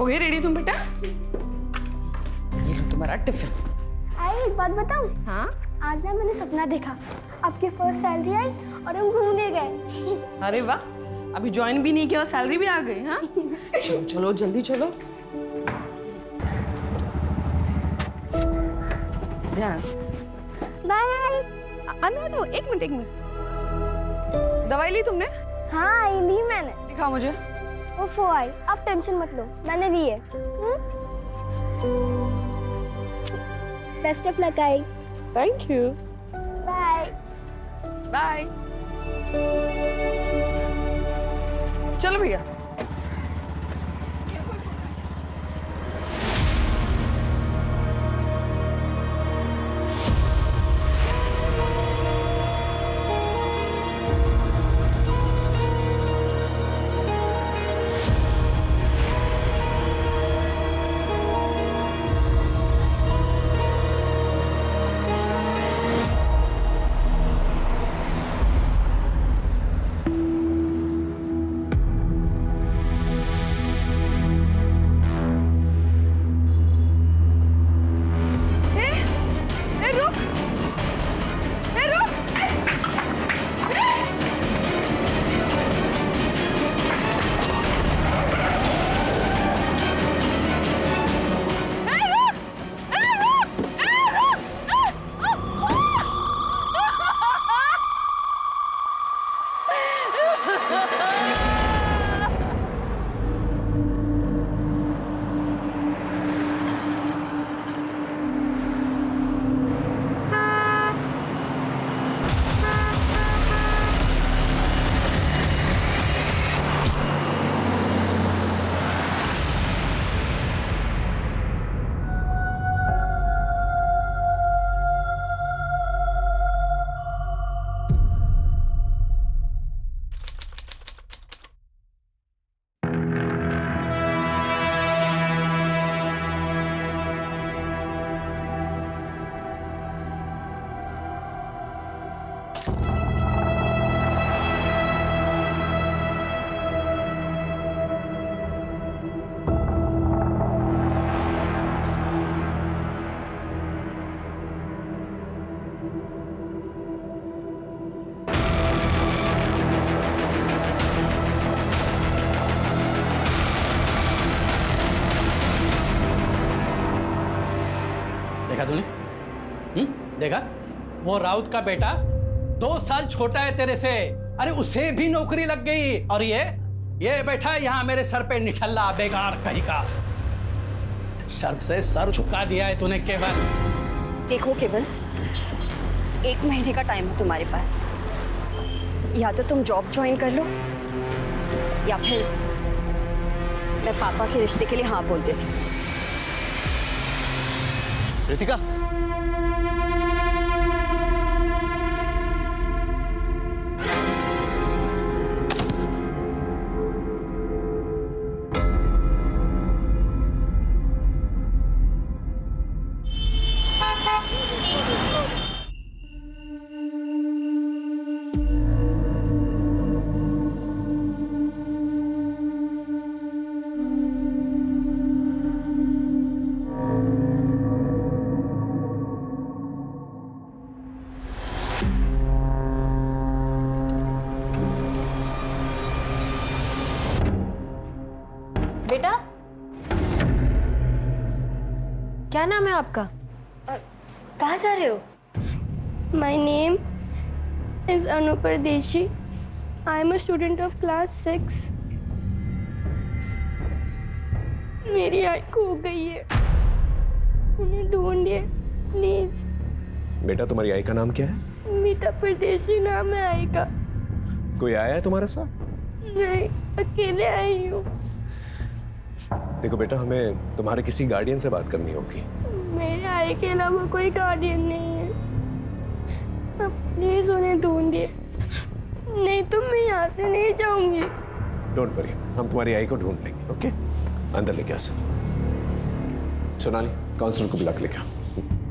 गई रेडी तुम बेटा? ये लो तुम्हारा टिफिन। आई एक बात बताऊं? हाँ? आज ना मैंने सपना देखा, आपकी फर्स्ट सैलरी आई और हम घूमने गए। अरे वाह, अभी ज्वाइन भी नहीं किया और सैलरी भी आ गई। हाँ चलो चलो जल्दी चलो। बाय। नो, एक मिनट। दवाई ली तुमने? हाँ आई ली मैंने। दिखा मुझे। ओफो आई, आप टेंशन मत लो, मैंने ली है। बेस्ट ऑफ लक आई। Thank you. बाय। बाय। चलो भैया। देखा तूने? देखा? वो राउत का बेटा 2 साल छोटा है तेरे से। अरे उसे भी नौकरी लग गई और ये बैठा है यहाँ मेरे सर पे निठल्ला बेकार कहीं का। शर्म से सर झुका दिया है तूने केवल। देखो केवल, 1 महीने का टाइम है तुम्हारे पास। या तो तुम जॉब ज्वाइन कर लो या फिर मैं पापा के रिश्ते के लिए हाँ बोल देती हूँ। रितिका, बेटा, क्या नाम है आपका? कहाँ जा रहे हो? My name is Anu Pardeshi. I am a student of class 6. मेरी आई खो गई है, उन्हें ढूंढिए प्लीज। बेटा तुम्हारी आई का नाम क्या है? मीता परदेशी नाम है आई का। कोई आया है तुम्हारे साथ? नहीं, अकेले आई हूँ। देखो बेटा, हमें तुम्हारे किसी गार्डियन से बात करनी होगी। मेरे आई के अलावा कोई गार्डियन नहीं है, आप प्लीज उन्हें ढूंढिए, नहीं तो मैं यहाँ से नहीं जाऊंगी। डोंट वरी, हम तुम्हारी आई को ढूंढ लेंगे। ओके, अंदर लेके आ सकते। सोनाली, काउंसलर को बुला के लेके आओ।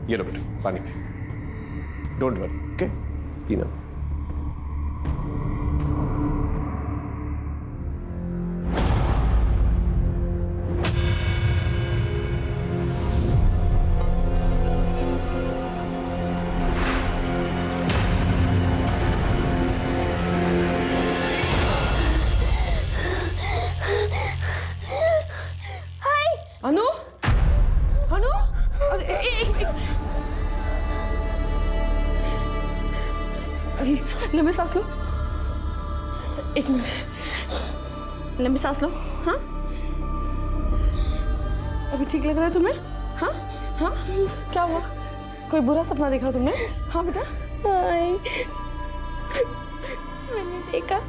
ये लो बेटा, पानी पी। डोंट वरी, ओके, पीना। अनु अरे लंबी सांस लो, एक मिनट, लंबी सांस लो। हाँ अभी ठीक लग रहा है तुम्हें? हाँ हाँ क्या हुआ? कोई बुरा सपना देखा तुमने? हाँ बेटा। मैंने देखा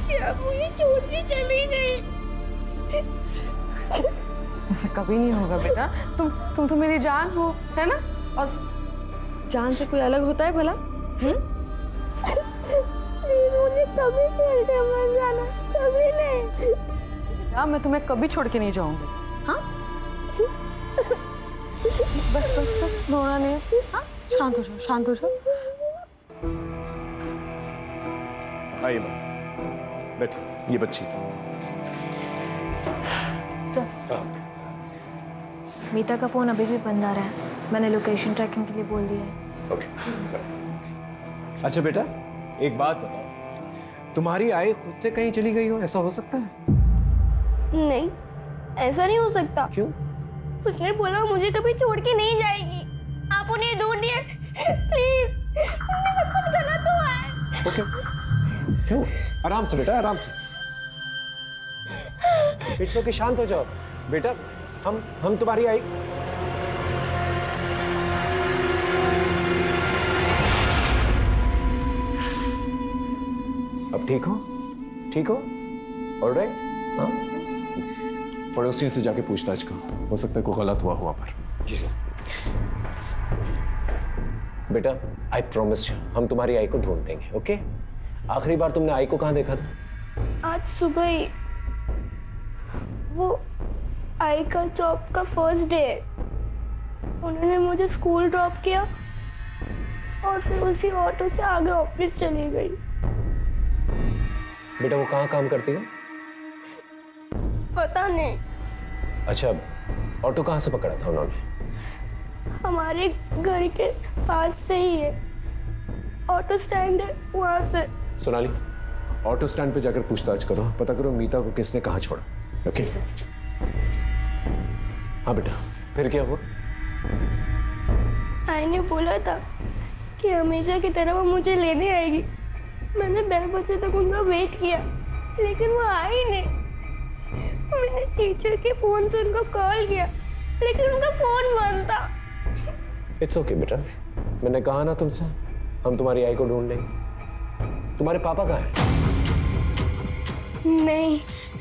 कि आप मुझे छोड़ के चली गई। ऐसा कभी नहीं होगा बेटा, तुम तो मेरी जान हो, है ना? और जान से कोई अलग होता है भला? मुझे कभी छोड़ के मत जाना, कभी नहीं। बेटा मैं तुम्हें कभी छोड़ के नहीं जाऊंगी। हाँ बस बस बस रोना नहीं है। हाँ शांत हो जाओ, शांत हो जाओ। आइए मैम, बैठिए, ये बच्ची। सर, मीता का फोन अभी भी बंद आ रहा है। मैंने लोकेशन ट्रैकिंग के लिए बोल दिया है। ओके। अच्छा बेटा, एक बात बताओ, तुम्हारी आई खुद से कहीं चली गई हो, ऐसा हो सकता है? नहीं, ऐसा नहीं हो सकता। क्यों? उसने बोला मुझे कभी छोड़ के नहीं जाएगी। आप उन्हें ढूंढ दिए प्लीज, उनमें सब कुछ गलत हुआ है। ओके, क्यों? आराम से बेटा, आराम से। इट्स ओके, शांत हो जाओ बेटा। हम तुम्हारी आई। अब ठीक हो? ठीक हो? ऑलराइट? हाँ? पड़ोसियों से जाके पूछताछ करो, हो सकता है कोई गलत हुआ वहां पर। जी सर। बेटा, आई प्रॉमिस यू, हम तुम्हारी आई को ढूंढ लेंगे, ओके? आखिरी बार तुमने आई को कहाँ देखा था? आज सुबह ही। वो आई का जॉब का फर्स्ट डे है। उन्होंने मुझे स्कूल ड्रॉप किया और फिर उसी ऑटो से आगे ऑफिस चली गई। बेटा वो कहाँ काम करती है? पता नहीं। अच्छा, ऑटो कहाँ से पकड़ा था उन्होंने? हमारे घर के पास से ही है, ऑटो स्टैंड है वहां से। सोनाली, ऑटो स्टैंड पे जाकर पूछताछ करो, पता करो मीता को किसने कहाँ छोड़ा। ओके हाँ बेटा, फिर क्या हुआ? आई ने बोला था कि हमेशा की तरह वो मुझे लेने आएगी। मैंने 12 बजे तक उनका वेट किया, लेकिन वो आई नहीं। मैंने टीचर के फोन से उनको कॉल किया, लेकिन उनका फोन बंद था। इट्स ओके बेटा, मैंने कहा ना तुमसे, हम तुम्हारी आई को ढूंढ लेंगे। तुम्हारे पापा कहाँ हैं? नहीं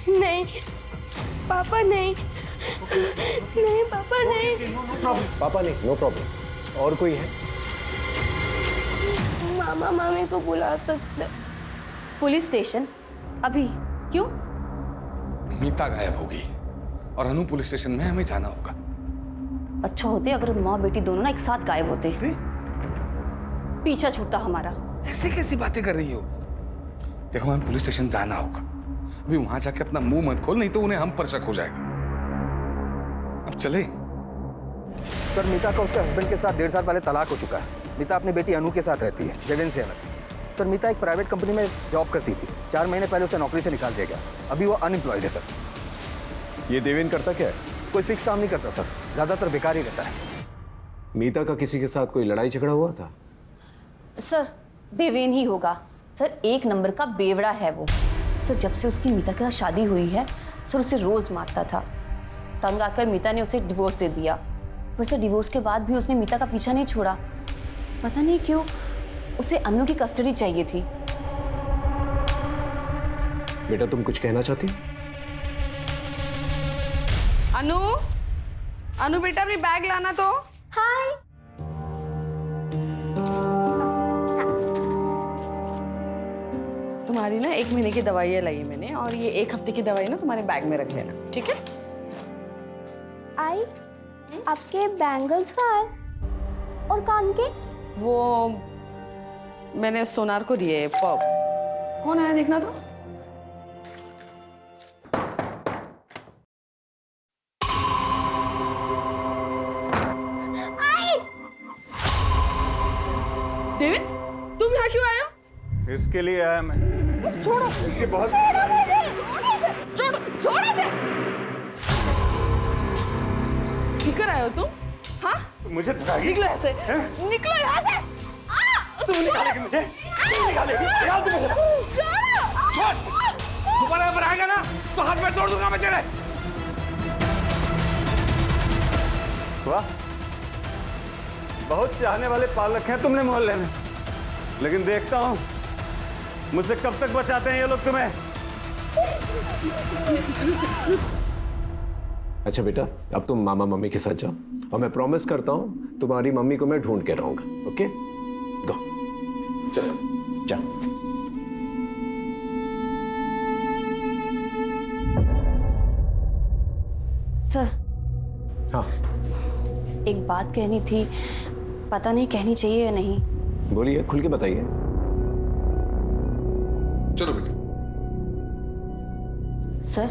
नहीं पापा नहीं, नहीं पापा नहीं। पापा नहीं, नो प्रॉब्लम। और कोई है? मामा मामी को बुला सकते। Police station? अभी? क्यों? मीता गायब होगी और अनु पुलिस स्टेशन में हमें जाना होगा। अच्छा होते अगर माँ बेटी दोनों ना एक साथ गायब होते, पीछा छूटता हमारा। ऐसी कैसी बातें कर रही हो? देखो हमें पुलिस स्टेशन जाना होगा। अभी वहां जाके अपना मुंह मत खोल, नहीं तो उन्हें हम पर शक हो जाएगा। अब चले। सर, मीता का उसके हस्बैंड के साथ 1.5 साल पहले तलाक हो चुका है। मीता अपनी बेटी अनु के साथ रहती है, जगन से अलग। सर, मीता एक प्राइवेट कंपनी में जॉब करती थी। 4 महीने पहले उसे नौकरी से निकाल दिया गया। अभी वो अनएम्प्लॉयड है सर। ये देवेन करता क्या है? कोई फिक्स काम नहीं करता सर, ज़्यादातर बेकार ही रहता है। मीता का किसी के साथ कोई लड़ाई झगड़ा हुआ था? सर देवेन ही होगा सर, 1 नंबर का बेवड़ा है वो सर। जब से उसकी मीता के साथ शादी हुई है सर, उसे रोज मारता था। तंग आकर मीता ने उसे डिवोर्स दे दिया। वैसे डिवोर्स के बाद भी उसने मीता का पीछा नहीं छोड़ा। पता नहीं क्यों उसे अनु की कस्टडी चाहिए थी। बेटा तुम कुछ कहना चाहती हो? अनु, अनु बेटा अपनी बैग लाना तो। हाय। तुम्हारी ना 1 महीने की दवाइयाँ लाई है मैंने, और ये 1 हफ्ते की दवाई ना तुम्हारे बैग में रख लेना, ठीक है? आई, आपके बैंगल्स कहाँ है और कान के? वो मैंने सोनार को दिए। कौन आया देखना तो। देविन, तुम यहाँ क्यों आए हो? इसके लिए आया मैं। छोड़ो, इसके बहुत छोड़ो इसे। लेकर आए हो तुम? हाँ, मुझे धराएगी? निकलो यहाँ से, निकलो यहाँ से। तुम निकालेगी मुझे? तुम निकालेगी? निकाल तुम मुझे। छोड़! दोबारा पर आएगा ना तो हाथ में तोड़ दूंगा मैं तेरे। वाह, बहुत चाहने वाले पाल रखे हैं तुमने मोहल्ले में, लेकिन देखता हूं मुझसे कब तक बचाते हैं ये लोग तुम्हें। अच्छा बेटा, अब तुम मामा मम्मी के साथ जाओ और मैं प्रॉमिस करता हूं तुम्हारी मम्मी को मैं ढूंढ के रहूंगा। ओके, गो, चलो जाओ। सर, हाँ एक बात कहनी थी, पता नहीं कहनी चाहिए या नहीं। बोलिए, खुल के बताइए। चलो बेटा। सर,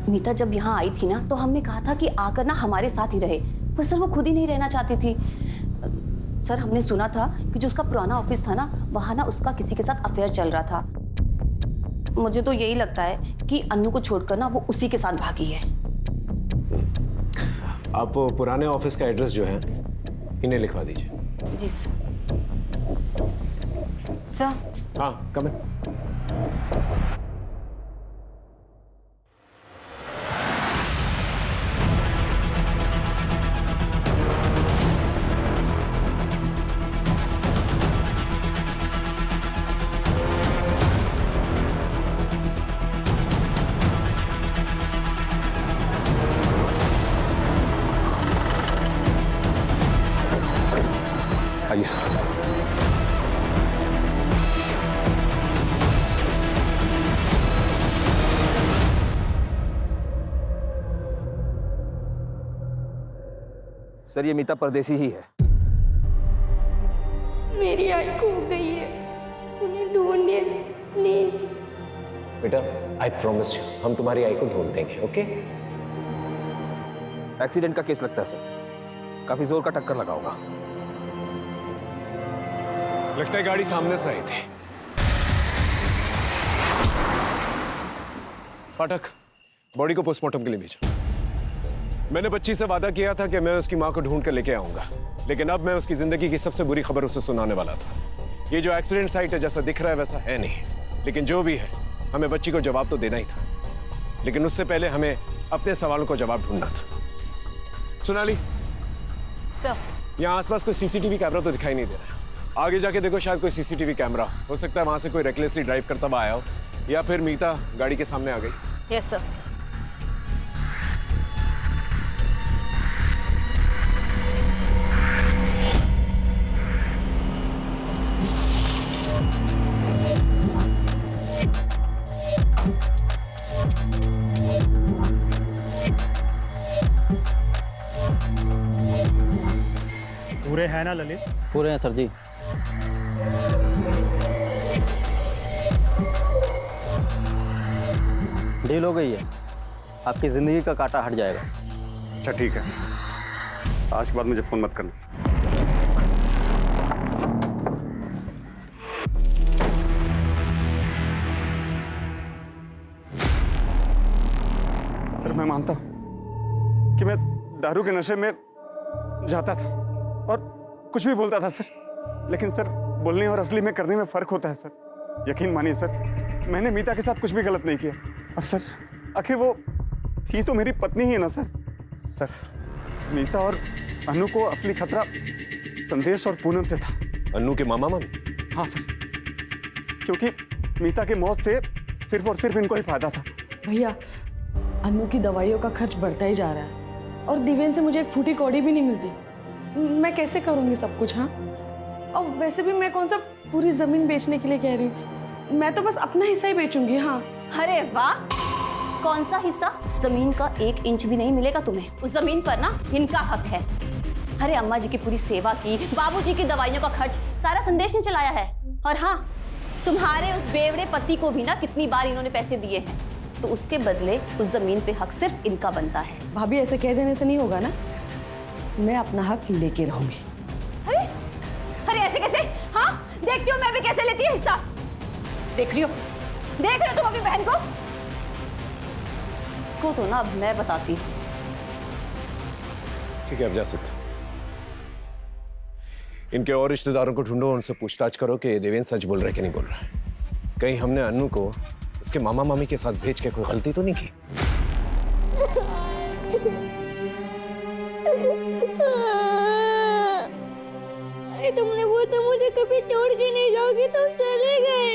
मीता जब यहाँ आई थी ना तो हमने कहा था कि आकर ना हमारे साथ ही रहे, पर सर वो खुद ही नहीं रहना चाहती थी। सर, हमने सुना था कि जो उसका पुराना ऑफिस था ना, वहाँ ना उसका किसी के साथ अफेयर चल रहा था। मुझे तो यही लगता है कि अन्नू को छोड़कर ना वो उसी के साथ भागी है। आप वो पुराने ऑफिस का एड्रेस जो है इन्हें लिखवा दीजिए। जी सर। सर, हाँ, कम इन। आइए सर। सर, ये मीता परदेसी ही है। मेरी आई खो गई है, उन्हें ढूंढिए प्लीज। बेटा, आई प्रॉमिस यू, हम तुम्हारी आई को ढूंढ देंगे। ओके? एक्सीडेंट का केस लगता है सर, काफी जोर का टक्कर लगा होगा। लगता है गाड़ी सामने से आई थी। पाठक, बॉडी को पोस्टमार्टम के लिए भेजा। मैंने बच्ची से वादा किया था कि मैं उसकी मां को ढूंढ कर लेके आऊंगा, लेकिन अब मैं उसकी जिंदगी की सबसे बुरी खबर उसे सुनाने वाला था। ये जो एक्सीडेंट साइट है जैसा दिख रहा है वैसा है नहीं, लेकिन जो भी है हमें बच्ची को जवाब तो देना ही था, लेकिन उससे पहले हमें अपने सवालों को जवाब ढूंढना था। सोनाली सर, यहाँ आसपास कोई सीसीटीवी कैमरा तो दिखाई नहीं दे रहा है। आगे जाके देखो, शायद कोई सीसीटीवी कैमरा हो सकता है, वहां से कोई रेकलेसली ड्राइव करता हुआ आया हो, या फिर मीता गाड़ी के सामने आ गई। Yes sir. पूरे हैं ना ललित? पूरे हैं सर जी। डील हो गई है, आपकी जिंदगी का कांटा हट जाएगा। अच्छा ठीक है, आज के बाद मुझे फोन मत करना। सर, मैं मानता हूं कि मैं दारू के नशे में जाता था और कुछ भी बोलता था सर, लेकिन सर बोलने और असली में करने में फर्क होता है सर। यकीन मानिए सर, मैंने मीता के साथ कुछ भी गलत नहीं किया, और सर आखिर वो थी तो मेरी पत्नी ही है ना सर। सर, मीता और अनु को असली खतरा संदेश और पूनम से था। अन्नू के मामा मन? हाँ सर, क्योंकि मीता की मौत से सिर्फ और सिर्फ इनको ही फायदा था। भैया, अनु की दवाइयों का खर्च बढ़ता ही जा रहा है और दिव्यन से मुझे एक फूटी कौड़ी भी नहीं मिलती। मैं कैसे करूंगी सब कुछ? हाँ, और वैसे भी मैं कौन सा पूरी जमीन बेचने के लिए कह रही हूँ, मैं तो बस अपना हिस्सा ही बेचूंगी। हाँ। अरे वाह, कौन सा हिस्सा? जमीन का 1 इंच भी नहीं मिलेगा तुम्हें। उस जमीन पर ना इनका हक है। अरे अम्मा जी की पूरी सेवा की, बाबूजी की दवाइयों का खर्च सारा संदेश ने चलाया है। और हाँ, तुम्हारे उस बेवड़े पति को भी ना कितनी बार इन्होंने पैसे दिए हैं, तो उसके बदले उस जमीन पे हक सिर्फ इनका बनता है। भाभी, ऐसे कह देने से नहीं होगा ना, मैं अपना हक लेके रहूंगी। अरे अरे ऐसे कैसे? हाँ, देखती हो मैं भी कैसे लेती है हिस्सा। देख रही हो तुम अपनी बहन को? इसको तो ना अब मैं बताती हूँ। ठीक है, अब जा सकते हो। इनके और रिश्तेदारों को ढूंढो, उनसे पूछताछ करो कि देवेंद्र सच बोल रहा है कि नहीं बोल रहा है। कहीं हमने अनु को उसके मामा मामी के साथ भेज के कोई गलती तो नहीं की? तुमने वो तो मुझे कभी छोड़ के नहीं जाओगे, तुम चले गए।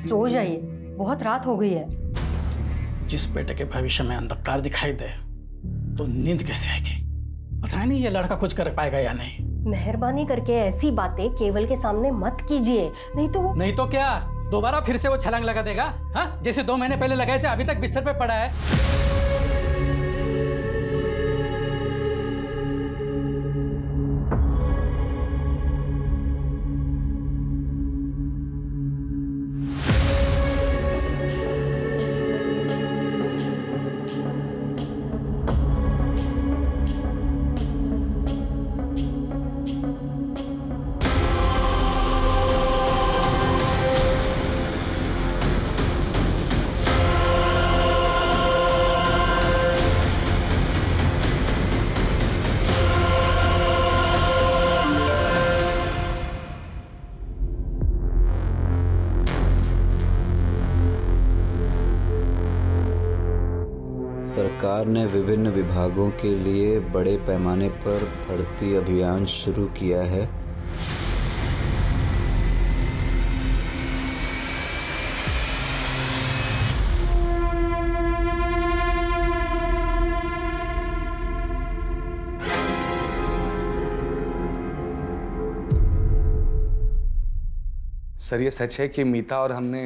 सो जाइए, बहुत रात हो गई है। जिस बेटे के भविष्य में अंधकार दिखाई दे तो नींद कैसे आएगी? पता नहीं ये लड़का कुछ कर पाएगा या नहीं। मेहरबानी करके ऐसी बातें केवल के सामने मत कीजिए, नहीं तो वो नहीं तो क्या दोबारा फिर से वो छलांग लगा देगा? हाँ, जैसे 2 महीने पहले लगाए थे, अभी तक बिस्तर पे पड़ा है। सरकार ने विभिन्न विभागों के लिए बड़े पैमाने पर भर्ती अभियान शुरू किया है। सर ये सच है कि मीता और हमने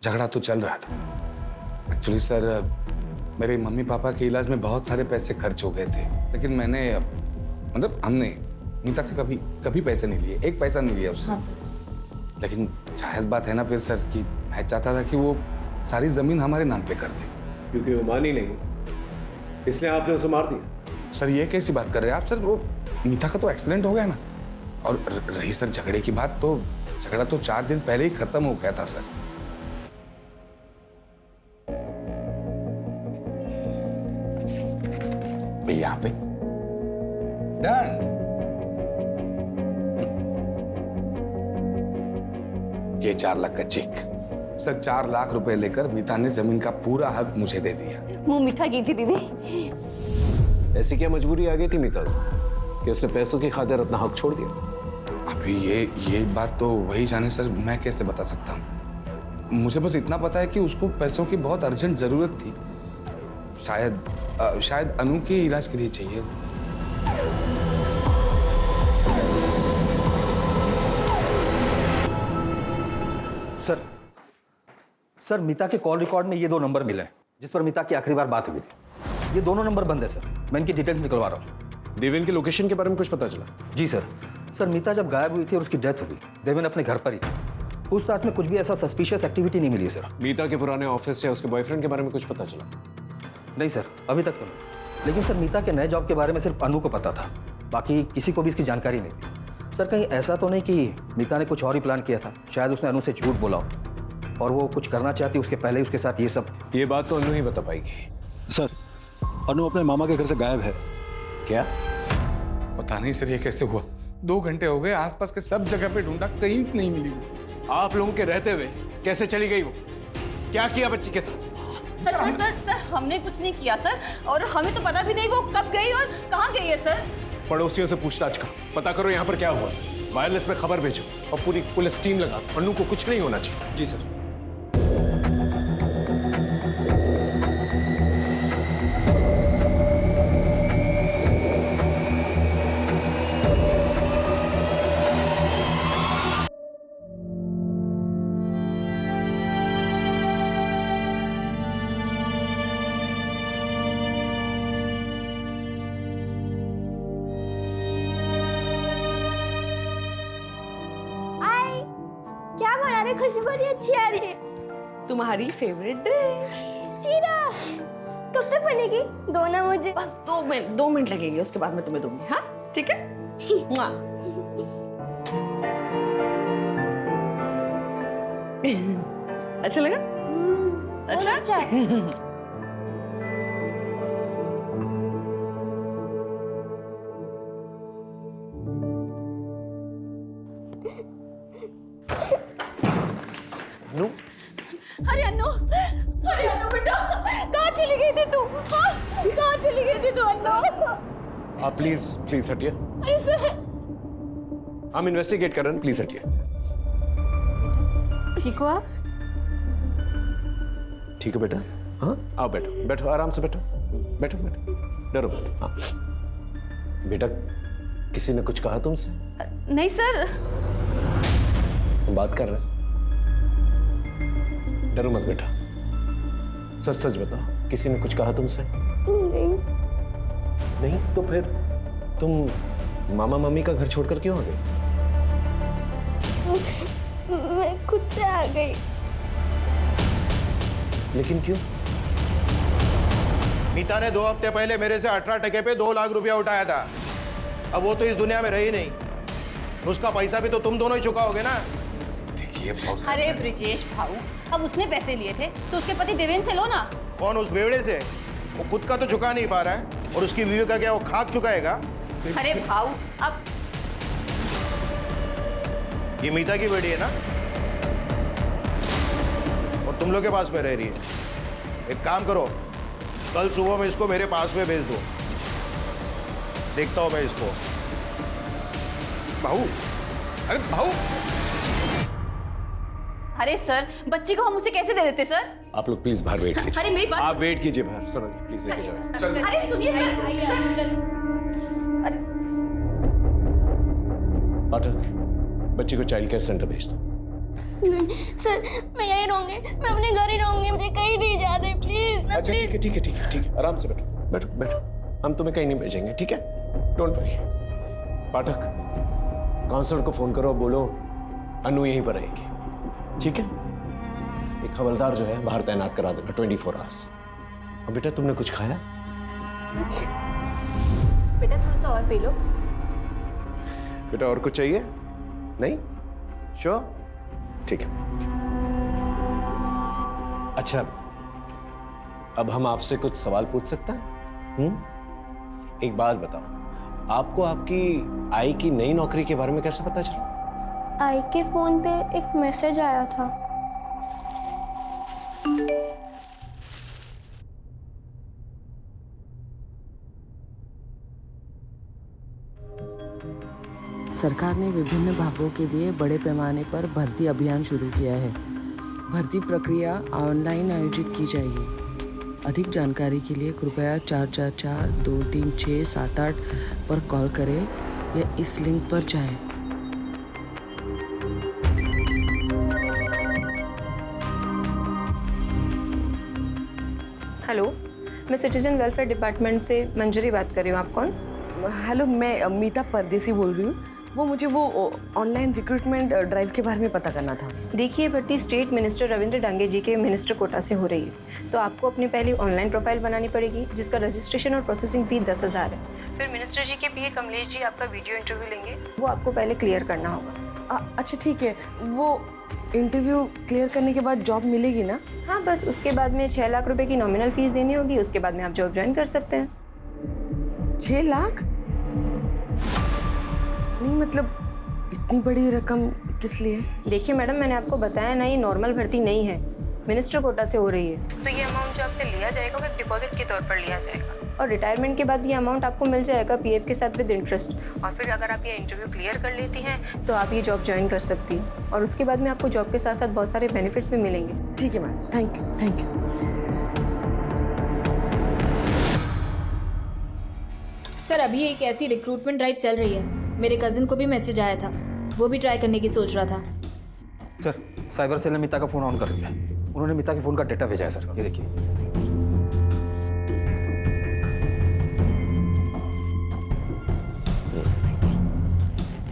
झगड़ा तो चल रहा था। एक्चुअली सर मेरे मम्मी पापा के इलाज में बहुत सारे पैसे खर्च हो गए थे, लेकिन मैंने मतलब हमने मीता से कभी पैसे नहीं लिए, एक पैसा नहीं लिया उससे। हाँ सर। लेकिन जायज़ बात है ना फिर सर कि मैं चाहता था कि वो सारी ज़मीन हमारे नाम पे कर दे। क्योंकि वो मानी नहीं, इसलिए आपने उसे मार दिया। सर ये कैसी बात कर रहे हैं आप? सर वो मीता का तो एक्सीडेंट हो गया ना, और रही सर झगड़े की बात, तो झगड़ा तो 4 दिन पहले ही खत्म हो गया था सर। यहाँ पे डन। ये 4 लाख का चेक। सर 4 लाख रुपए लेकर मीता ने जमीन का पूरा हक मुझे दे दिया। मुंह मीठा कीजिए दीदी। ऐसी क्या मजबूरी आ गई थी मीता कि उसने पैसों की खातिर अपना हक छोड़ दिया? अभी ये बात तो वही जाने सर, मैं कैसे बता सकता हूँ। मुझे बस इतना पता है कि उसको पैसों की बहुत अर्जेंट जरूरत थी। शायद अनु के इलाज के लिए चाहिए। सर मीता के कॉल रिकॉर्ड में ये 2 नंबर मिले हैं जिस पर मीता की आखिरी बार बात हुई थी। ये दोनों नंबर बंद है सर, मैं इनकी डिटेल्स निकलवा रहा हूँ। देवेन की लोकेशन के बारे में कुछ पता चला? जी सर। सर मीता जब गायब हुई थी और उसकी डेथ हुई, देवेन अपने घर पर ही था। उस रात में कुछ भी ऐसा सस्पिशियस एक्टिविटी नहीं मिली सर। मीता के पुराने ऑफिस या उसके बॉयफ्रेंड के बारे में कुछ पता चला? नहीं सर, अभी तक तो नहीं। लेकिन सर मीता के नए जॉब के बारे में सिर्फ अनु को पता था, बाकी किसी को भी इसकी जानकारी नहीं थी। सर कहीं ऐसा तो नहीं कि मीता ने कुछ और ही प्लान किया था? शायद उसने अनु से झूठ बोला हो और वो कुछ करना चाहती उसके पहले ही उसके साथ ये सब। ये बात तो अनु ही बता पाएगी। सर अनु अपने मामा के घर से गायब है। क्या? पता नहीं सर ये कैसे हुआ। 2 घंटे हो गए, आसपास के सब जगह पे ढूंढा, कहीं नहीं मिली वो। आप लोगों के रहते हुए कैसे चली गई वो? क्या किया बच्ची के साथ? सर हमने कुछ नहीं किया सर, और हमें तो पता भी नहीं वो कब गई और कहाँ गई है सर। पड़ोसियों से पूछताछ करो, पता करो यहाँ पर क्या हुआ। वायरलेस में खबर भेजो और पूरी पुलिस टीम लगा दो। अनु को कुछ नहीं होना चाहिए। जी सर। क्या बना रहे? खुशबू बड़ी अच्छी आ रही है। तुम्हारी फेवरेट डिश। शीरा कब तक बनेगी? दो ना मुझे। बस 2 मिनट लगेगी, उसके बाद मैं तुम्हें दूंगी। हाँ ठीक है। मुआ। अच्छा लगा? अच्छा। नो अरे अन्नू बेटा, कहाँ चली गई थी तू? हाँ? कहाँ चली गई थी तू अन्नू? आप प्लीज हटिए। अरे सर, हम इन्वेस्टिगेट कर रहे हैं, प्लीज हटिए। ठीक हो आप? ठीक है बेटा। हाँ आओ बैठो बैठो, आराम से बैठो बैठो बैठो, डरो मत। हाँ बेटा, किसी ने कुछ कहा तुमसे? नहीं सर। हम बात कर रहे हैं, डरो मत बेटा, सच सच बताओ, किसी ने कुछ कहा तुमसे? नहीं। नहीं तो फिर तुम मामा मामी का घर छोड़कर क्यों आ गई? मैं खुद से आ गई। लेकिन क्यों? मीता ने 2 हफ्ते पहले मेरे से 18 टके पे 2 लाख रुपया उठाया था। अब वो तो इस दुनिया में रही नहीं, उसका पैसा भी तो तुम दोनों ही चुकाओगे ना। देखिए अरे ब्रिजेश भाऊ, अब उसने पैसे लिए थे तो उसके पति देवेंद्र से लो ना। कौन? उस बेवड़े से? वो खुद का तो चुका नहीं पा रहा है, और उसकी बीवी का क्या वो खाक चुकाएगा? अरे भाऊ, अब ये मीता की बेटी है ना, और तुम लोग के पास में रह रही है। एक काम करो, कल सुबह में इसको मेरे पास में भेज दो, देखता हूं मैं इसको। भाऊ, अरे भाऊ, अरे सर, बच्ची को हम उसे कैसे दे देते सर? आप लोग प्लीज बाहर वेट कीजिए। अरे मेरी बात आप वेट कीजिए बाहर, सुनो प्लीज लेके जाओ। अरे सुनिए सर। अरे पाठक, बच्ची को चाइल्ड केयर सेंटर भेज दो। सर मैं यहीं रहूंगी, मैं अपने घर ही रहूंगी, मुझे कहीं नहीं जाना है प्लीज। अच्छा ठीक है ठीक है ठीक है ठीक है, आराम से बैठो बैठो बैठो, हम तुम्हें कहीं नहीं भेजेंगे, ठीक है? Don't worry. पाठक, काउंसलर को फोन करो, बोलो अनु यहीं पर रहेगी, ठीक है? एक हवलदार जो है बाहर तैनात करा देना 24 आवर्स। अब बेटा तुमने कुछ खाया? बेटा थोड़ा सा और पी लो। बेटा और कुछ चाहिए? नहीं? श्योर? ठीक है। अच्छा, अब हम आपसे कुछ सवाल पूछ सकते हैं? एक बात बताओ, आपको आपकी आई की नई नौकरी के बारे में कैसे पता चला? आई के फोन पे एक मैसेज आया था। सरकार ने विभिन्न विभागों के लिए बड़े पैमाने पर भर्ती अभियान शुरू किया है। भर्ती प्रक्रिया ऑनलाइन आयोजित की जाएगी। अधिक जानकारी के लिए कृपया 444-236-78 पर कॉल करें या इस लिंक पर जाएं। हेलो, मैं सिटीजन वेलफेयर डिपार्टमेंट से मंजरी बात कर रही हूँ। आप कौन? हेलो, मैं मीता परदेसी बोल रही हूँ। मुझे वो ऑनलाइन रिक्रूटमेंट ड्राइव के बारे में पता करना था। देखिए, भर्ती स्टेट मिनिस्टर रविंद्र डांगे जी के मिनिस्टर कोटा से हो रही है, तो आपको अपनी पहली ऑनलाइन प्रोफाइल बनानी पड़ेगी, जिसका रजिस्ट्रेशन और प्रोसेसिंग फी 10,000 है। फिर मिनिस्टर जी के पीए कमलेश जी आपका वीडियो इंटरव्यू लेंगे, वो आपको पहले क्लियर करना होगा। अच्छा ठीक है, वो इंटरव्यू क्लियर करने के बाद जॉब मिलेगी ना? हाँ, बस उसके बाद में 6 लाख रुपए की नॉमिनल फीस देनी होगी, उसके बाद में आप जॉब ज्वाइन कर सकते हैं। 6 लाख? नहीं मतलब इतनी बड़ी रकम किस लिए? देखिए मैडम, मैंने आपको बताया ना, ये नॉर्मल भर्ती नहीं है, मिनिस्टर कोटा से हो रही है, तो ये अमाउंट जो आपसे लिया जाएगा वो एक डिपॉजिट के तौर पर लिया जाएगा, और रिटायरमेंट के बाद ये अमाउंट आपको मिल जाएगा पीएफ के साथ विद इंटरेस्ट। और फिर अगर आप ये इंटरव्यू क्लियर कर लेती हैं तो आप ये जॉब ज्वाइन कर सकती हैं, और उसके बाद में आपको जॉब के साथ साथ बहुत सारे बेनिफिट्स भी मिलेंगे। ठीक है ma'am, thank you thank you. Sir, अभी एक ऐसी रिक्रूटमेंट ड्राइव चल रही है, मेरे कजिन को भी मैसेज आया था, वो भी ट्राई करने की सोच रहा था। सर, साइबर सेल ने मीता का फोन ऑन कर दिया, उन्होंने मीता के फोन का डेटा भेजा है सर, ये देखिए।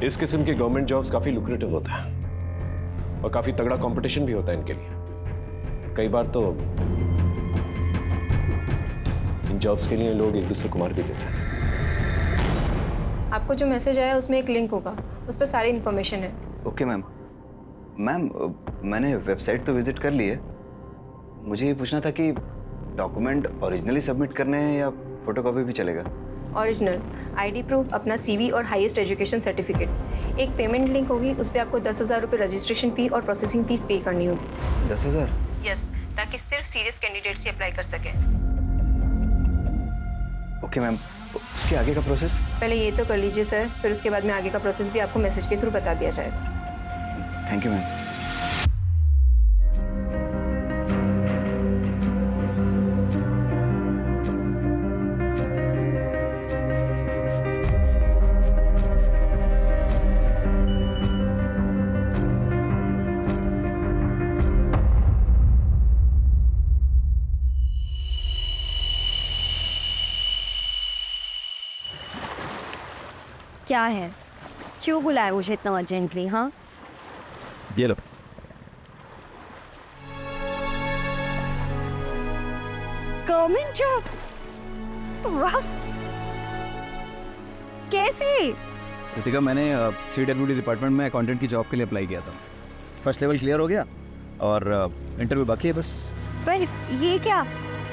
इस किस्म के गवर्नमेंट जॉब्स काफी लुक्रेटिव होता है। और काफी तगड़ा कंपटीशन भी होता है इनके लिए। कई बार तो इन जॉब्स के लिए लोग एक दूसरे को मार भी देते हैं। आपको जो मैसेज आया उसमें एक लिंक होगा, उस पर सारी इन्फॉर्मेशन है। Okay ma'am. मैम मैंने वेबसाइट तो विजिट कर ली है। मुझे ये पूछना था कि डॉक्यूमेंट ओरिजिनली सबमिट करने हैं या फोटोकॉपी भी चलेगा? ओरिजिनल, आईडी प्रूफ, अपना सीवी और हाईएस्ट एजुकेशन सर्टिफिकेट। एक पेमेंट लिंक होगी, उस पर आपको 10,000 रुपये रजिस्ट्रेशन फ़ी और प्रोसेसिंग फीस पे करनी होगी। 10,000? यस, ताकि सिर्फ सीरियस कैंडिडेट से अप्लाई कर सकें। ओके मैम, उसके आगे का प्रोसेस? पहले ये तो कर लीजिए सर, फिर उसके बाद में आगे का प्रोसेस भी आपको मैसेज के थ्रू बता दिया जाएगा। Thank you ma'am. क्या है, क्यों बुलाया मुझे इतना अर्जेंटली? हाँ, ये लो। Government job? वाह, कैसे? रितिका, मैंने CWD डिपार्टमेंट में अकाउंटेंट की जॉब के लिए अप्लाई किया था। फर्स्ट लेवल क्लियर हो गया और इंटरव्यू बाकी है बस। पर ये क्या,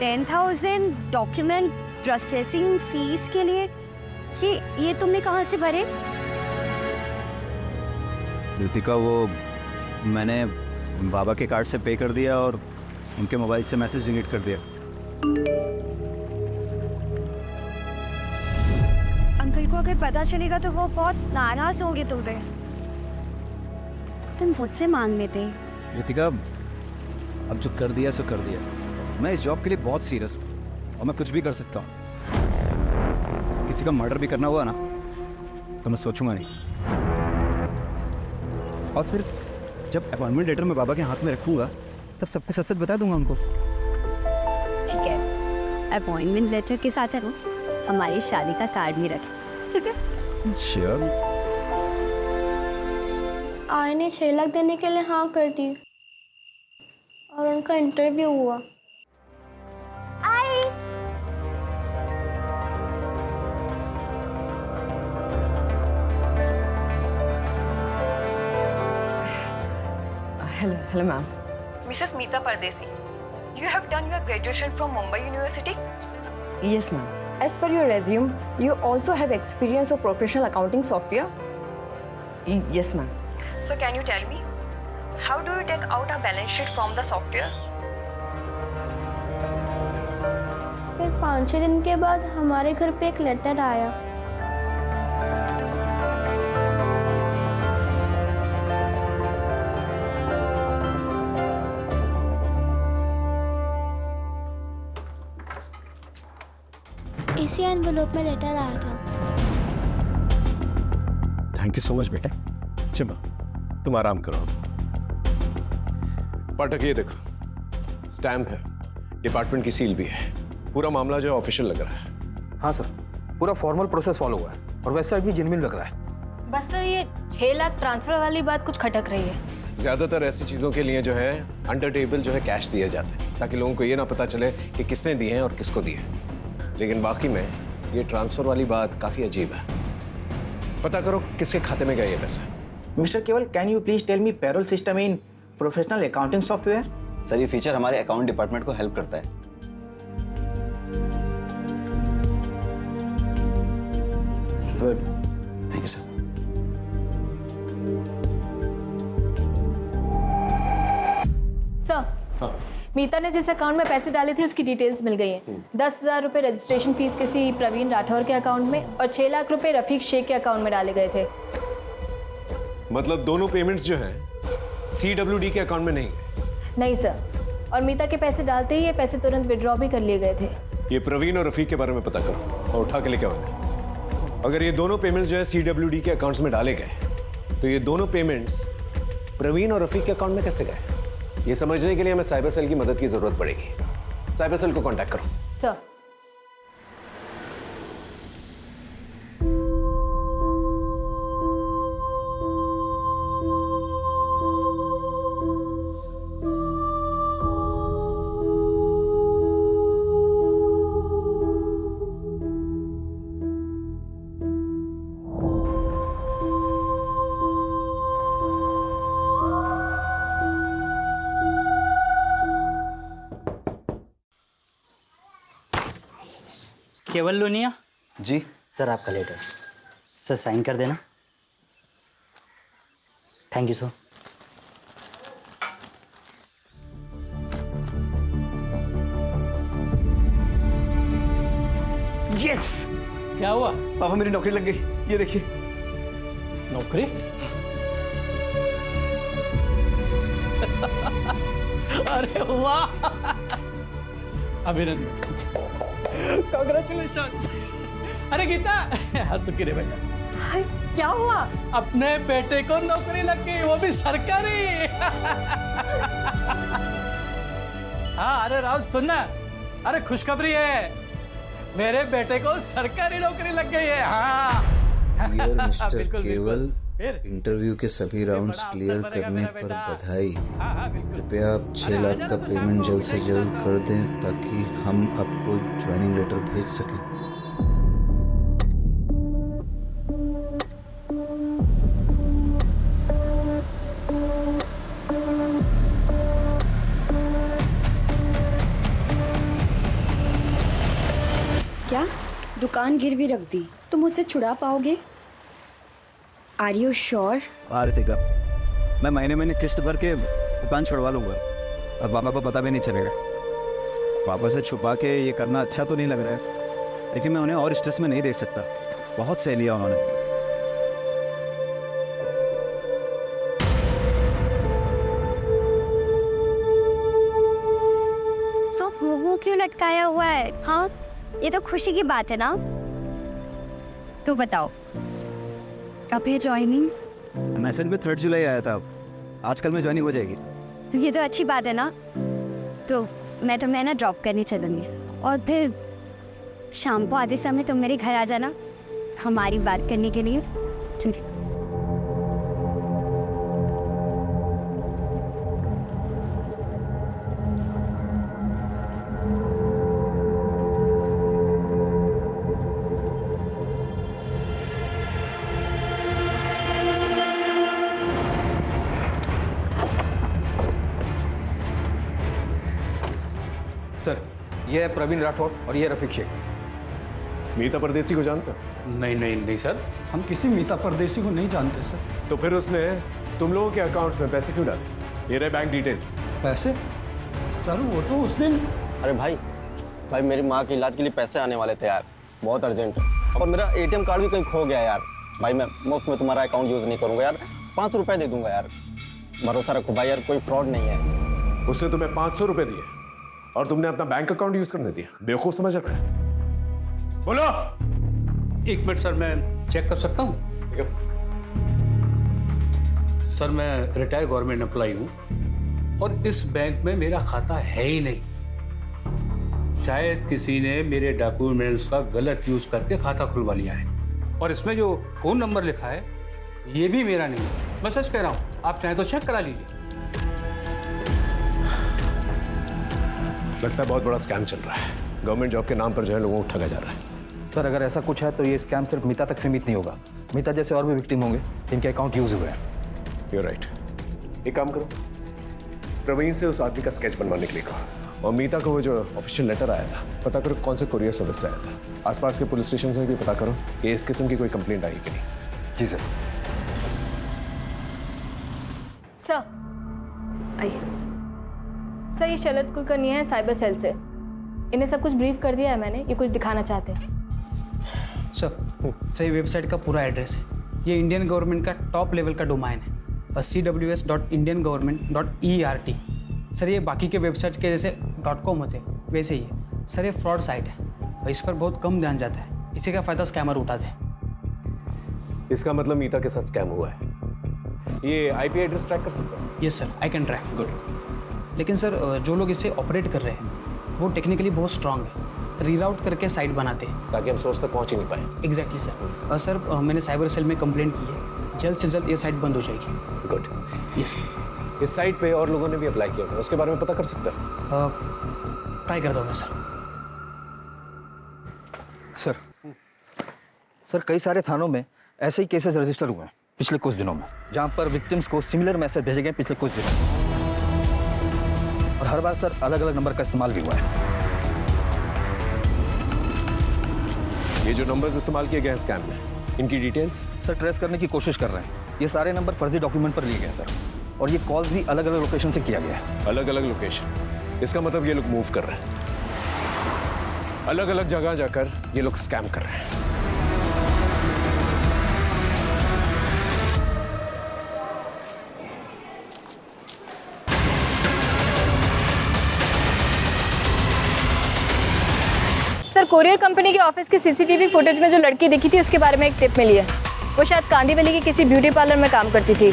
10,000 डॉक्यूमेंट प्रोसेसिंग फीस के लिए? ये तुमने कहाँ से भरे? रितिका, वो मैंने बाबा के कार्ड से पे कर दिया और उनके मोबाइल से मैसेज डिलीट कर दिया। अंकल को अगर पता चलेगा तो वो बहुत नाराज होंगे तुम पे। तुम मुझसे मांग लेते। रितिका, अब जो कर दिया सो कर दिया। मैं इस जॉब के लिए बहुत सीरियस हूँ और मैं कुछ भी कर सकता हूँ। किसी का मर्डर भी करना हुआ ना तो मैं सोचूंगा नहीं। और फिर जब अपॉइंटमेंट लेटर मैं बाबा के हाथ में रखूंगा तब सबको सच सच बता दूंगा उनको। ठीक है, अपॉइंटमेंट लेटर के साथ है ना हमारी शादी का कार्ड भी रखें, ठीक है? श्योर। आई ने 6 लाख देने के लिए हाँ कर दी और उनका इंटरव्यू हुआ। Hello ma'am. मिसेस मीता परदेसी, you have done your graduation from Mumbai University? Yes ma'am. As per your resume, you also have experience of professional accounting software. Yes ma'am. So can you tell me, how do you take out a balance sheet from the software? फिर 5-6 दिन के बाद हमारे घर पे एक letter आया। इसी एनवेलोप में लेटर आया था। थैंक यू सो मच बेटा। चिम्बा, तुम आराम करो। पाठक, ये देखो, स्टैम्प है, डिपार्टमेंट की सील भी है। पूरा मामला जो ऑफिशियल लग रहा है। हाँ सर, पूरा फॉर्मल प्रोसेस फॉलो हुआ है और वेबसाइट भी जेन्युइन लग रहा है। बस सर, ये 6 लाख ट्रांसफर वाली बात कुछ खटक रही है। ज्यादातर ऐसी चीजों के लिए जो है अंडर टेबल जो है कैश दिए जाते हैं ताकि लोगों को ये ना पता चले कि किसने दिए हैं और किसको दिए हैं। लेकिन बाकी में ये ट्रांसफर वाली बात काफी अजीब है। पता करो किसके खाते में गए ये पैसे। Mister Kewal, can you please tell me payroll system in professional accounting software? Sir, ये फीचर हमारे अकाउंट डिपार्टमेंट को हेल्प करता है। Good, thank you sir. Sir, Meeta ने जिस अकाउंट में पैसे डाले थे उसकी डिटेल्स मिल गई हैं। 10,000 रुपये रजिस्ट्रेशन फीस किसी प्रवीण राठौर के अकाउंट में और 6 लाख रुपए रफीक शेख के अकाउंट में डाले गए थे। मतलब दोनों पेमेंट्स जो हैं CWD के अकाउंट में नहीं गए? नहीं सर, और मीता के पैसे डालते ही ये पैसे तुरंत विड्रॉ भी कर लिए गए थे। ये प्रवीण और रफीक के बारे में पता करो और उठा के लेके आओ। अगर ये दोनों पेमेंट्स जो है CWD के अकाउंट्स में डाले गए तो ये दोनों पेमेंट्स प्रवीण और रफीक के अकाउंट में कैसे गए? ये समझने के लिए हमें साइबर सेल की मदद की जरूरत पड़ेगी। साइबर सेल को कांटेक्ट करो। सर, केवल लोनिया। जी सर आपका लेटर। सर साइन कर देना। Thank you sir. यस। क्या हुआ? पापा मेरी नौकरी लग गई, ये देखिए। नौकरी? अरे वाह, अभिनंदन, कांग्रेचुलेशन। अरे गीता, हंसू की रे बेटा। क्या हुआ? अपने बेटे को नौकरी लग गई, वो भी सरकारी। हाँ, अरे राउत सुनना, अरे खुशखबरी है, मेरे बेटे को सरकारी नौकरी लग गई है। हाँ डियर मिस्टर बिल्कुल, केवल, फिर? इंटरव्यू के सभी राउंड्स क्लियर करने पर बधाई। कृपया आप 6 लाख का पेमेंट जल्द से जल्द कर दें ताकि हम आपको ज्वाइनिंग लेटर भेज सकें। क्या दुकान गिरवी रख दी? तुम मुझसे छुड़ा पाओगे? Are you sure? आरतिका, मैं महीने किस्त भर के दुकान छुड़वा लूंगा और पापा को पता भी नहीं चलेगा। पापा से छुपा के ये करना अच्छा तो नहीं लग रहा है, लेकिन मैं उन्हें और स्ट्रेस में नहीं देख सकता। बहुत सह लिया उन्होंने। तो मुंह क्यों लटकाया हुआ है? हाँ, ये तो खुशी की बात है ना। तो बताओ कब है ज्वाइनिंग? मैसेज में 3 जुलाई आया था, आजकल में ज्वाइनिंग हो जाएगी। तो ये तो अच्छी बात है ना। तो मैं तुम्हें ना ड्रॉप करने चलूँगी और फिर शाम को आधे समय तुम मेरे घर आ जाना हमारी बात करने के लिए। ठीक है? सर, ये है प्रवीण राठौर और ये रफीक शेख। मीता परदेसी को जानते हो? नहीं नहीं नहीं सर, हम किसी मीता परदेसी को नहीं जानते सर। तो फिर उसने तुम लोगों के अकाउंट्स में पैसे क्यों डाले? ये रहे बैंक डिटेल्स। पैसे? सर वो तो उस दिन। अरे भाई मेरी माँ के इलाज के लिए पैसे आने वाले थे यार, बहुत अर्जेंट है। और मेरा ATM कार्ड भी कहीं खो गया यार। भाई मैं मुफ्त में तुम्हारा अकाउंट यूज़ नहीं करूँगा यार, 500 रुपये दे दूंगा यार। भरोसा रखो भाई यार, कोई फ्रॉड नहीं है। उसने तुम्हें 500 रुपये दिए और तुमने अपना बैंक अकाउंट यूज करने दिया? बेवकूफ समझ रहा है? बोलो। 1 मिनट सर, मैं चेक कर सकता हूँ? सर मैं रिटायर्ड गवर्नमेंट एम्प्लॉई हूँ और इस बैंक में मेरा खाता है ही नहीं। शायद किसी ने मेरे डॉक्यूमेंट्स का गलत यूज करके खाता खुलवा लिया है। और इसमें जो फोन नंबर लिखा है ये भी मेरा नहीं है। मैं सच कह रहा हूँ, आप चाहें तो चेक करा लीजिए। लगता है बहुत बड़ा स्कैम चल रहा है। गवर्नमेंट जॉब के नाम पर जो है लोगों को ठगा जा रहा है। सर, अगर ऐसा कुछ है तो ये स्कैम सिर्फ मीता तक सीमित नहीं होगा। मीता जैसे और भी विक्टिम होंगे जिनके अकाउंट यूज हुए हैं। You're right. एक काम करो, प्रवीण से उस आदमी का स्केच बनवाने के लिए कहा और मीता को वो जो ऑफिशियल लेटर आया था पता करो कौन से कुरियर सर्विस से आया था। आसपास के पुलिस स्टेशन से भी पता करो कि इस किस्म की कोई कंप्लेंट आई कि नहीं। जी सर। सर आइए। सर ये शरद कुलकर्णी है साइबर सेल से। इन्हें सब कुछ ब्रीफ कर दिया है मैंने, ये कुछ दिखाना चाहते हैं। सर सही वेबसाइट का पूरा एड्रेस है। ये इंडियन गवर्नमेंट का टॉप लेवल का डोमाइन है, cws.indiangovernment.ert। सर ये बाकी के वेबसाइट के जैसे .com होते हैं वैसे ही है। सर ये फ्रॉड साइट है और इस पर बहुत कम ध्यान जाता है, इसी का फ़ायदा स्कैमर उठाते हैं। इसका मतलब मीता के साथ स्कैम हुआ है। ये IP एड्रेस ट्रैक कर सकते हैं? Yes sir, I can track. Good. लेकिन सर जो लोग इसे ऑपरेट कर रहे हैं वो टेक्निकली बहुत स्ट्रांग है, रीराउट करके साइट बनाते हैं ताकि हम सोर्स तक पहुंच ही नहीं पाए। Exactly sir. सर मैंने साइबर सेल में कंप्लेंट की है, जल्द से जल्द ये साइट बंद हो जाएगी। गुड। यस। इस साइट पे और लोगों ने भी अप्लाई किया होगा, उसके बारे में पता कर सकते हैं? ट्राई करता हूँ मैं सर। सर कई सारे थानों में ऐसे ही केसेस रजिस्टर हुए हैं पिछले कुछ दिनों में, जहां पर विक्टिम्स को सिमिलर मैसेज भेजे गए पिछले कुछ दिनों में। और हर बार सर अलग अलग नंबर का इस्तेमाल भी हुआ है। ये जो नंबर्स इस्तेमाल किए गए हैं स्कैम में, इनकी डिटेल्स सर ट्रेस करने की कोशिश कर रहे हैं। ये सारे नंबर फर्जी डॉक्यूमेंट पर लिए गए सर, और ये कॉल्स भी अलग अलग लोकेशन से किया गया है। अलग अलग लोकेशन, इसका मतलब ये लोग मूव कर रहे हैं, अलग अलग जगह जाकर ये लोग स्कैम कर रहे हैं। सर कोरियर कंपनी के ऑफिस की सीसीटीवी फुटेज में जो लड़की दिखी थी उसके बारे में एक टिप मिली है। वो शायद कांदीवली की किसी ब्यूटी पार्लर में काम करती थी।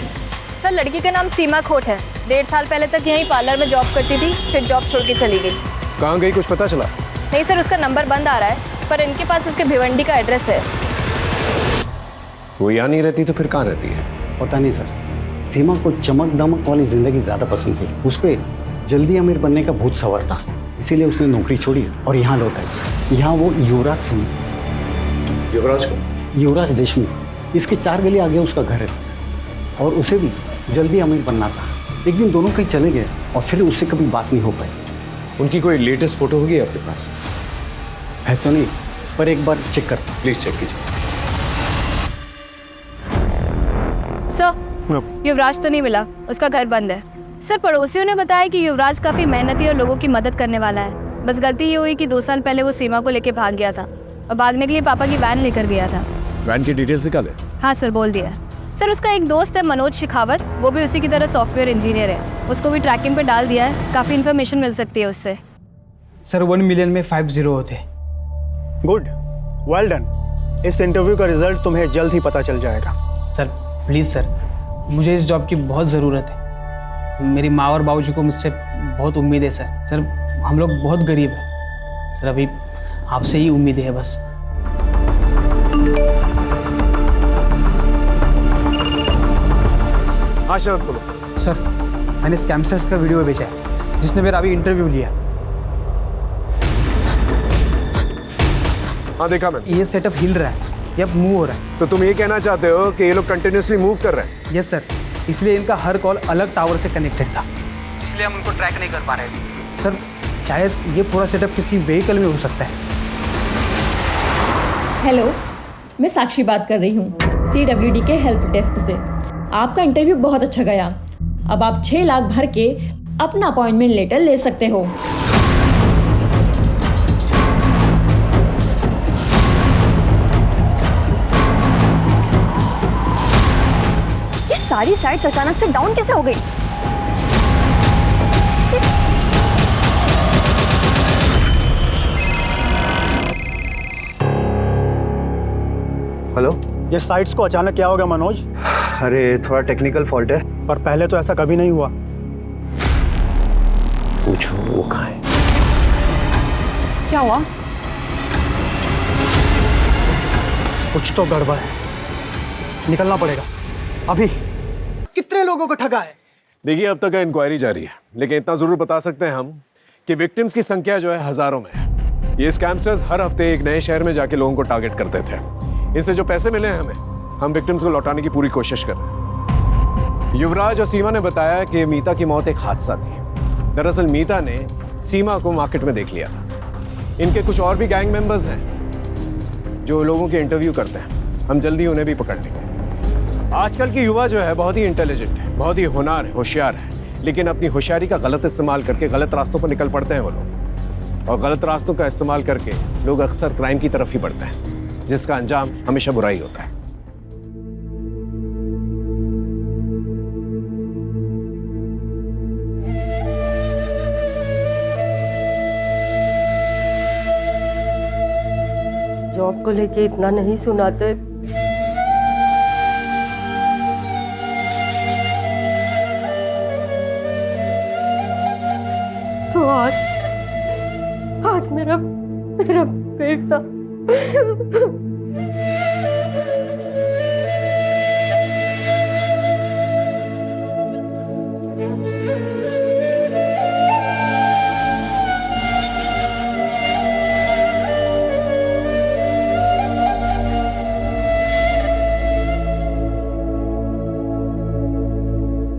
सर लड़की का नाम सीमा खोट है। 1.5 साल पहले तक यहीं पार्लर में जॉब करती थी, फिर जॉब छोड़ के चली गई। कहाँ गई कुछ पता चला? नहीं सर, उसका नंबर बंद आ रहा है, पर इनके पास उसके भिवंडी का एड्रेस है। वो यहाँ नहीं रहती तो फिर कहाँ रहती है? पता नहीं सर। सीमा को चमक दमक वाली जिंदगी ज़्यादा पसंद थी। उस पर जल्दी अमीर बनने का भूत सवार था, इसीलिए उसने नौकरी छोड़ी और यहाँ लौट आई। यहाँ वो युवराज सिंह, युवराज को? युवराज देशमुख, इसके 4 गली आगे उसका घर है सर। और उसे भी जल्दी अमीर बनना था। एक दिन दोनों कहीं चले गए और फिर उससे कभी बात नहीं हो पाई। उनकी कोई लेटेस्ट फोटो होगी आपके पास? है तो नहीं, पर एक बार चेक करता। प्लीज चेक कीजिए। सर युवराज तो नहीं मिला, उसका घर बंद है। सर पड़ोसियों ने बताया कि युवराज काफ़ी मेहनती और लोगों की मदद करने वाला है। बस गलती ये हुई कि 2 साल पहले वो सीमा को लेके भाग गया था और भागने के लिए पापा की वैन लेकर गया था। वैन की डिटेल्स निकाले? हाँ सर, बोल दिया। सर उसका एक दोस्त है मनोज शेखावत, वो भी उसी की तरह सॉफ्टवेयर इंजीनियर है। उसको भी ट्रैकिंग पे डाल दिया है, काफ़ी इन्फॉर्मेशन मिल सकती है उससे। सर 1 मिलियन में 5 0 होते। Good, well done. इस इंटरव्यू का रिजल्ट तुम्हें जल्द ही पता चल जाएगा। सर प्लीज़ सर, मुझे इस जॉब की बहुत ज़रूरत है। मेरी माँ और बाबूजी को मुझसे बहुत उम्मीद है सर। सर हम लोग बहुत गरीब हैं सर, अभी आपसे ही उम्मीद है बस। हाँ शरद बोलो। सर मैंने स्कैमस्टर्स का वीडियो भेजा है जिसने मेरा अभी इंटरव्यू लिया। हाँ देखा मैंने। ये सेटअप हिल रहा है, ये अब मूव हो रहा है। तो तुम ये कहना चाहते हो कि ये लोग कंटिन्यूसली मूव कर रहे हैं? यस सर, इसलिए इनका हर कॉल अलग टावर से कनेक्टेड था, इसलिए हम उनको ट्रैक नहीं कर पा रहे थे। सर शायद ये पूरा सेटअप किसी व्हीकल में हो सकता है। हेलो, मैं साक्षी बात कर रही हूँ CWD के हेल्प डेस्क से। आपका इंटरव्यू बहुत अच्छा गया। अब आप 6 लाख भर के अपना अपॉइंटमेंट लेटर ले सकते हो। ये सारी साइट्स अचानक से डाउन कैसे हो गई? हेलो, ये साइट्स को अचानक क्या हो गया मनोज? अरे थोड़ा टेक्निकल फॉल्ट है। पर पहले तो ऐसा कभी नहीं हुआ। पूछो वो कहाँ है? क्या हुआ? कुछ तो गड़बड़ है, निकलना पड़ेगा अभी। कितने लोगों को ठगा है? देखिए अब तक इंक्वायरी जारी है, लेकिन इतना जरूर बता सकते हैं हम कि विक्टिम्स की संख्या जो है हजारों में है। ये स्कैमस्टर्स हर हफ्ते एक नए शहर में जाके लोगों को टारगेट करते थे। इनसे जो पैसे मिले हैं हम विक्टिम्स को लौटाने की पूरी कोशिश कर रहे हैं। युवराज और सीमा ने बताया कि मीता की मौत एक हादसा थी। दरअसल मीता ने सीमा को मार्केट में देख लिया था। इनके कुछ और भी गैंग मेंबर्स हैं जो लोगों के इंटरव्यू करते हैं। हम जल्दी उन्हें भी पकड़ लेंगे। आजकल की युवा जो है बहुत ही इंटेलिजेंट है, बहुत ही होनहार है, होशियार है, लेकिन अपनी होशियारी का गलत इस्तेमाल करके गलत रास्तों पर निकल पड़ते हैं वो लोग। और गलत रास्तों का इस्तेमाल करके लोग अक्सर क्राइम की तरफ ही बढ़ते हैं, जिसका अंजाम हमेशा बुरा ही होता है। जॉब को लेके इतना नहीं सुनाते। तो आज मेरा बेटा